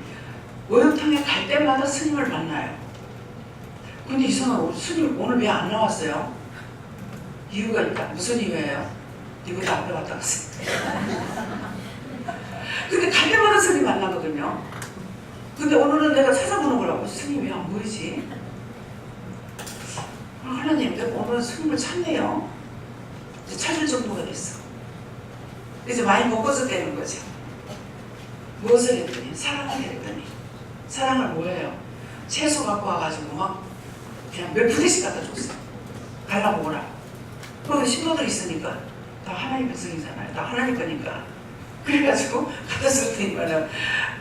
목욕탕에 갈 때마다 스님을 만나요. 근데 이상하고 스님 오늘 왜 안 나왔어요? 이유가 있다. 무슨 이유예요? 이거도 앞에 왔다 갔어요. 근데 갈 때마다 스님 만나거든요. 근데 오늘은 내가 찾아보는 거라고 스님이 왜 안 보이지? 하나님 내가 오늘 숨을 찾네요. 이제 찾을 정도가 됐어. 이제 많이 먹어서 되는 거죠. 무엇을 했더니 사랑을 했더니 사랑을 뭐예요? 채소 갖고 와가지고 막 그냥 몇 푸대씩 갖다 줬어. 갈라 먹어라. 거기 신도들 있으니까 다 하나님 백성이잖아요. 다 하나님 거니까. 그래가지고 갖다 줬더니만은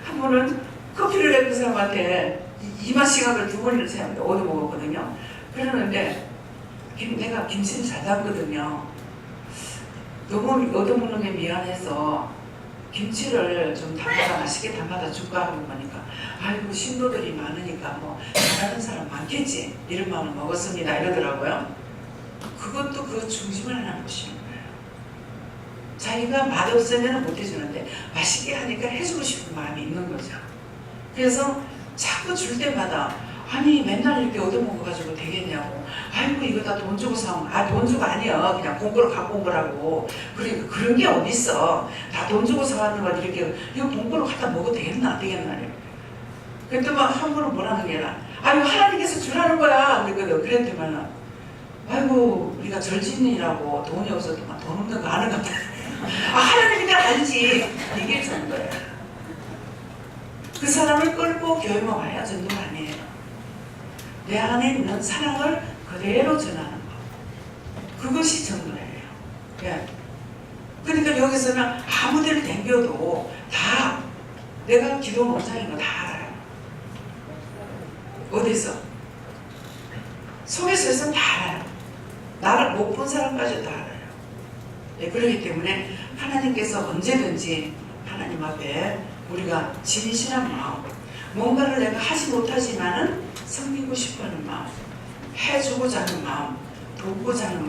한 번은 커피를 낸 그 사람한테 이마 시각을 2번이나 사람한테 얻어 먹었거든요. 그러는데 내가 김치를 잘 담거든요. 너무 얻어먹는 게 미안해서 김치를 좀 담아다 맛있게 담아다 줄까 하고 보니까 아이고 신도들이 많으니까 뭐 잘하는 사람 많겠지 이런 마음을 먹었습니다 이러더라고요. 그것도 그 중심을 하나 보시는 거예요. 자기가 맛없으면 못 해주는데 맛있게 하니까 해주고 싶은 마음이 있는 거죠. 그래서 자꾸 줄 때마다 아니 맨날 이렇게 얻어먹어가지고 되겠냐고. 아이고 이거 다 돈 주고 사온 돈 주고 아니야 그냥 공부로 갖고 온 거라고. 그러니까 그런 게 어딨어. 다 돈 주고 사왔는 건 이렇게 이거 공부로 갖다 먹어도 되겠나 안 되겠나. 그랬더만 함부로 뭐라는 게 아니라 아이고 하나님께서 주라는 거야 그랬거든. 그랬더만 아이고 우리가 절진이라고 돈이 없었더만 돈 없는 거 아는 것 같아. 하나님이니까 알지. 이게 전도야. 그 사람을 끌고 교회 와야 전도가 아니에요. 내 안에 있는 사랑을 그대로 전하는 것. 그것이 전도예요. 예. 그러니까 여기서는 아무 데를 댕겨도 다 내가 기도 못하는 거 다 알아요. 어디서? 속에서 있으면 다 알아요. 나를 못 본 사람까지 다 알아요. 예, 그렇기 때문에 하나님께서 언제든지 하나님 앞에 우리가 진실한 마음, 뭔가를 내가 하지 못하지만은 섬기고 싶어하는 마음, 해주고자 하는 마음, 돕고자 하는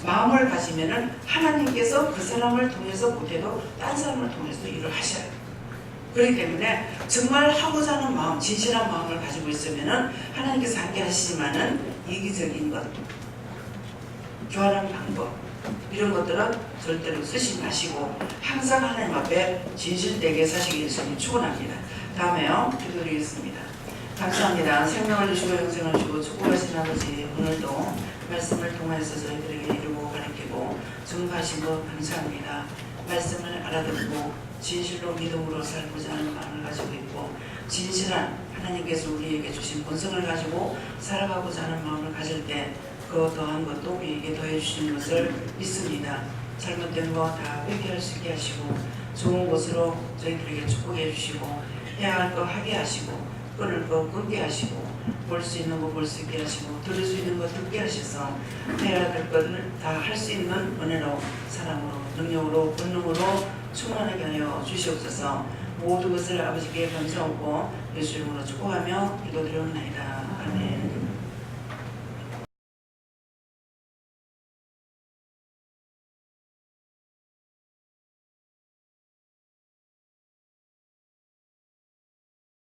마음을 가지면은 하나님께서 그 사람을 통해서 못해도 딴 사람을 통해서 일을 하셔요. 그렇기 때문에 정말 하고자 하는 마음, 진실한 마음을 가지고 있으면은 하나님께서 함께 하시지만은 이기적인 것, 교활한 방법, 이런 것들은 절대로 쓰지 마시고 항상 하나님 앞에 진실되게 사시길 주님 축원합니다. 다음에요. 기도드리겠습니다. 감사합니다. 생명을 주시고 영생을 주고 축복하신 아버지 오늘도 말씀을 통해서 저희들에게 이루고 가르치고 증거하신 것 감사합니다. 말씀을 알아듣고 진실로 믿음으로 살고자 하는 마음을 가지고 있고 진실한 하나님께서 우리에게 주신 본성을 가지고 살아가고자 하는 마음을 가질 때 그 더한 것도 우리에게 더해 주시는 것을 믿습니다. 잘못된 거 다 회개할 수 있게 하시고 좋은 것으로 저희들에게 축복해 주시고 해야 할 거 하게 하시고 끊을 거 끊게 하시고 볼 수 있는 거 볼 수 있게 하시고 들을 수 있는 거 듣게 하셔서 해야 될 것을 다 할 수 있는 은혜로 사랑으로 능력으로 권능으로 충만하게 하여 주시옵소서. 모든 것을 아버지께 감사하고 예수 이름으로 축복하며 기도드리옵나이다. 아멘.